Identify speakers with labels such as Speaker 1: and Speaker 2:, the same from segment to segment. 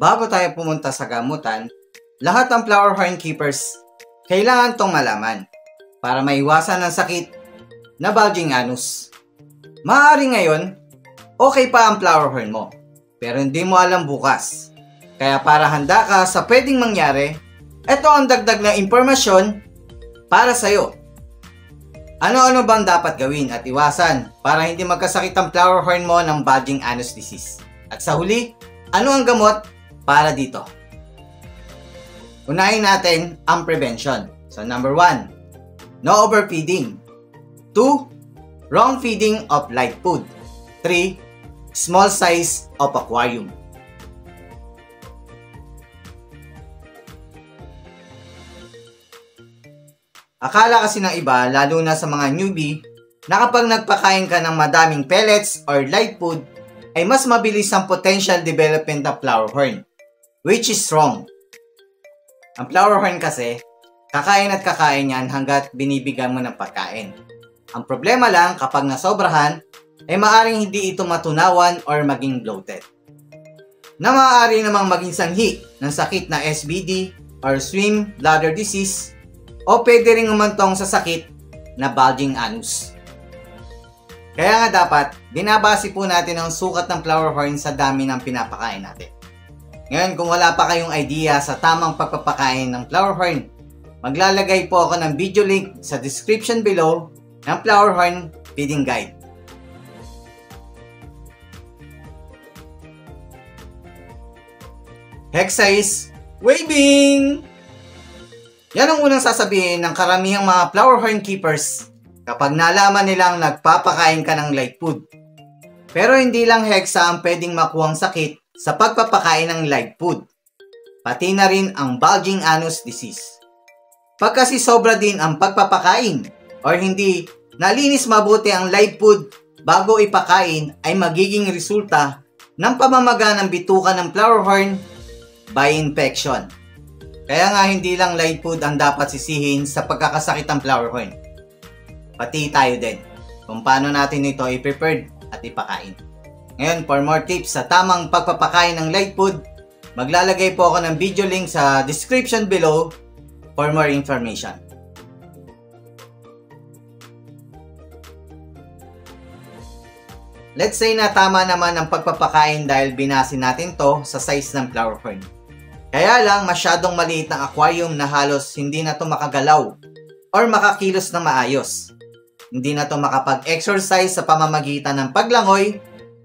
Speaker 1: Bago tayo pumunta sa gamutan, lahat ng flower horn keepers kailangan tong malaman para maiwasan ang sakit na bulging anus. Maaari ngayon, okay pa ang flower horn mo, pero hindi mo alam bukas. Kaya para handa ka sa pwedeng mangyari, ito ang dagdag na impormasyon para sa'yo. Ano-ano bang dapat gawin at iwasan para hindi magkasakit ang flower horn mo ng bulging anus disease? At sa huli, ano ang gamot para dito? Unahin natin ang prevention. So number 1, no overfeeding. 2, wrong feeding of light food. 3, small size of aquarium. Akala kasi ng iba, lalo na sa mga newbie, na kapag nagpakain ka ng madaming pellets or light food, ay mas mabilis ang potential development ng flower horn, which is wrong. Ang flower horn kasi, kakain at kakain yan hanggat binibigyan mo ng pagkain. Ang problema lang kapag nasobrahan, ay maaaring hindi ito matunawan or maging bloated. Na maaari namang maging sanhi ng sakit na SBD or swim bladder disease, o pwede rin umantong sa sakit na bulging anus. Kaya nga dapat, binabase po natin ang sukat ng flower horn sa dami ng pinapakain natin. Ngayon, kung wala pa kayong idea sa tamang pagpapakain ng flower horn, maglalagay po ako ng video link sa description below ng flower horn feeding guide. Hexa is waving! Yan ang unang sasabihin ng karamihang mga flower horn keepers kapag nalaman nilang nagpapakain ka ng light food. Pero hindi lang hexa ang pwedeng makuhang sakit sa pagpapakain ng light food. Pati na rin ang bulging anus disease. Pag kasi sobra din ang pagpapakain or hindi nalinis mabuti ang light food bago ipakain ay magiging resulta ng pamamaga ng bituka ng flower horn by infection. Kaya nga hindi lang light food ang dapat sisihin sa pagkakasakit ng flower horn. Pati tayo din kung paano natin ito i-prepared at ipakain. Ngayon, for more tips sa tamang pagpapakain ng light food, maglalagay po ako ng video link sa description below for more information. Let's say na tama naman ang pagpapakain dahil binase natin to sa size ng flower horn. Kaya lang masyadong maliit ng aquarium na halos hindi na to makagalaw or makakilos na maayos. Hindi na to makapag-exercise sa pamamagitan ng paglangoy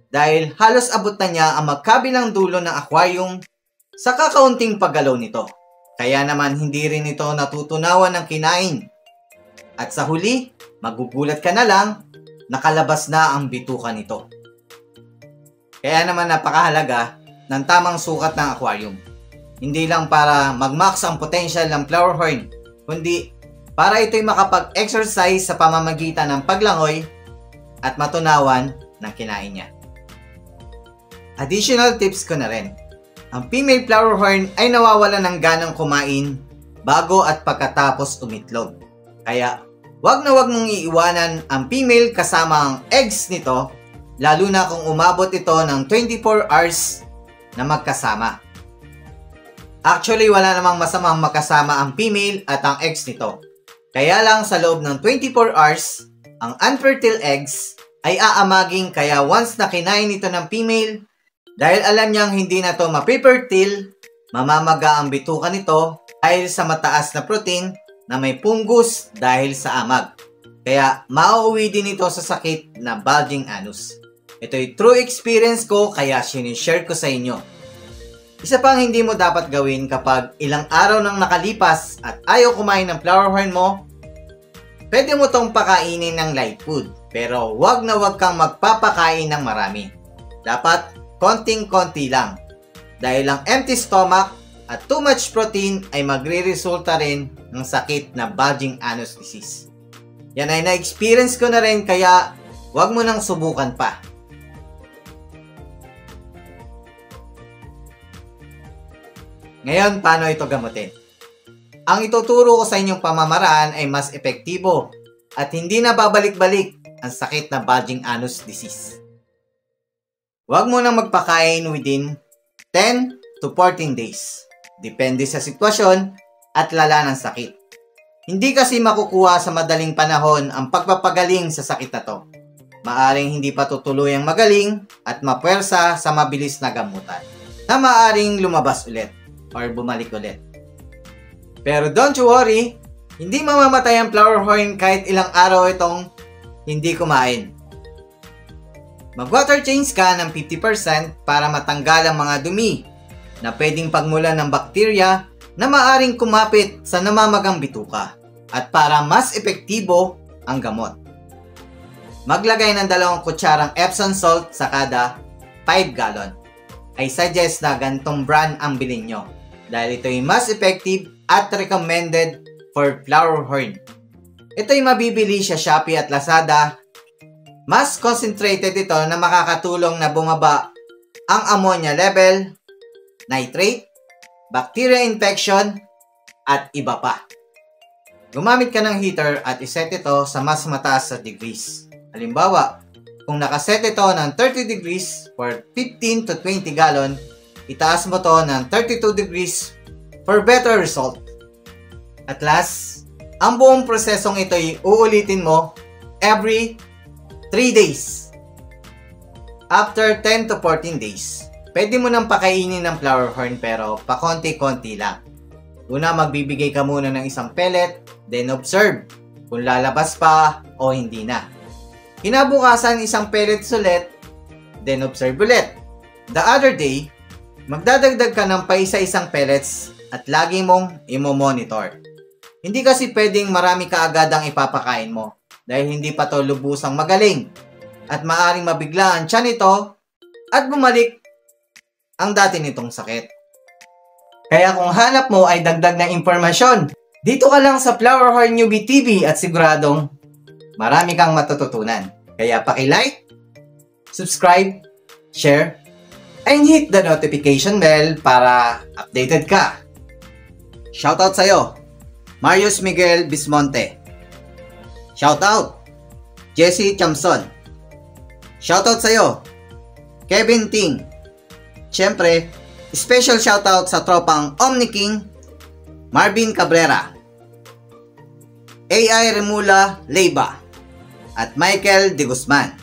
Speaker 1: dahil halos abot na niya ang magkabilang dulo ng aquarium sa kakaunting paggalaw nito. Kaya naman hindi rin ito natutunawan ng kinain. At sa huli, magugulat ka na lang, nakalabas na ang bituka nito. Kaya naman napakahalaga ng tamang sukat ng aquarium. Hindi lang para mag-max ang potential ng flower horn, kundi para ito'y makapag-exercise sa pamamagitan ng paglangoy at matunawan ng kinain niya. Additional tips ko na rin. Ang female flower horn ay nawawalan ng ganang kumain bago at pagkatapos umitlog. Kaya wag na wag mong iiwanan ang female kasama ang eggs nito, lalo na kung umabot ito ng 24 hours na magkasama. Actually, wala namang masamang makasama ang female at ang eggs nito. Kaya lang sa loob ng 24 hours, ang unfertile eggs ay aamaging kaya once na kinain ito ng female, dahil alam niyang hindi na to mapifertile, mamamaga ang bituka nito dahil sa mataas na protein na may fungus dahil sa amag. Kaya mauuwi din ito sa sakit na bulging anus. Ito'y true experience ko kaya sinishare ko sa inyo. Isa pang hindi mo dapat gawin kapag ilang araw nang nakalipas at ayaw kumain ng flower horn mo, pwede mo tong pakainin ng light food. Pero wag na wag kang magpapakain ng marami. Dapat konting-konti lang. Dahil ang empty stomach at too much protein ay magre-resulta rin ng sakit na bulging anus disease. Yan ay na-experience ko na rin kaya wag mo nang subukan pa. Ngayon, paano ito gamutin? Ang ituturo ko sa inyong pamamaraan ay mas epektibo at hindi na babalik-balik ang sakit na bulging anus disease. Huwag mo nang magpakain within 10 to 14 days. Depende sa sitwasyon at lala ng sakit. Hindi kasi makukuha sa madaling panahon ang pagpapagaling sa sakit na to. Maaring hindi pa tutuluyang magaling at mapuwersa sa mabilis na gamutan na maaring lumabas ulit or bumalik ulit. Pero don't you worry, hindi mamamatay ang flower horn kahit ilang araw itong hindi kumain. Mag-water change ka ng 50% para matanggal ang mga dumi na pwedeng pagmulan ng bakterya na maaring kumapit sa namamagang bituka at para mas epektibo ang gamot. Maglagay ng 2 kutsarang Epsom salt sa kada 5 gallon. I suggest na gantong brand ang bilhin nyo dahil ito ay mas effective at recommended for flower horn. Ito ay mabibili sa Shopee at Lazada. Mas concentrated ito na makakatulong na bumaba ang ammonia level, nitrate, bacteria infection, at iba pa. Gumamit ka ng heater at iset ito sa mas mataas sa degrees. Halimbawa, kung nakaset ito ng 30 degrees for 15 to 20 gallon, itaas mo to ng 32 degrees for better result. At last, ang buong prosesong ito ay uulitin mo every 3 days. After 10 to 14 days, pwede mo nang pakainin ng flower horn pero pakonti-konti lang. Una, magbibigay ka muna ng isang pellet, then observe kung lalabas pa o hindi na. Kinabukasan, isang pellet ulit, then observe ulit. The other day, magdadagdag ka ng paisa-isang pellets at lagi mong imo-monitor. Hindi kasi pwedeng marami ka agad ang ipapakain mo dahil hindi pa to lubusang magaling at maaring mabigla ang tiyan nito at bumalik ang dati nitong sakit. Kaya kung hanap mo ay dagdag na impormasyon, dito ka lang sa Flower Horn Newbie TV at siguradong marami kang matututunan. Kaya paki-like, subscribe, share, and hit the notification bell para updated ka. Shoutout sa'yo, Marius Miguel Bismonte. Shoutout, Jesse Chamson. Shoutout sa'yo, Kevin Ting. Siyempre, special shoutout sa tropang Omni King, Marvin Cabrera, AI Remula Leyva, at Michael De Guzman.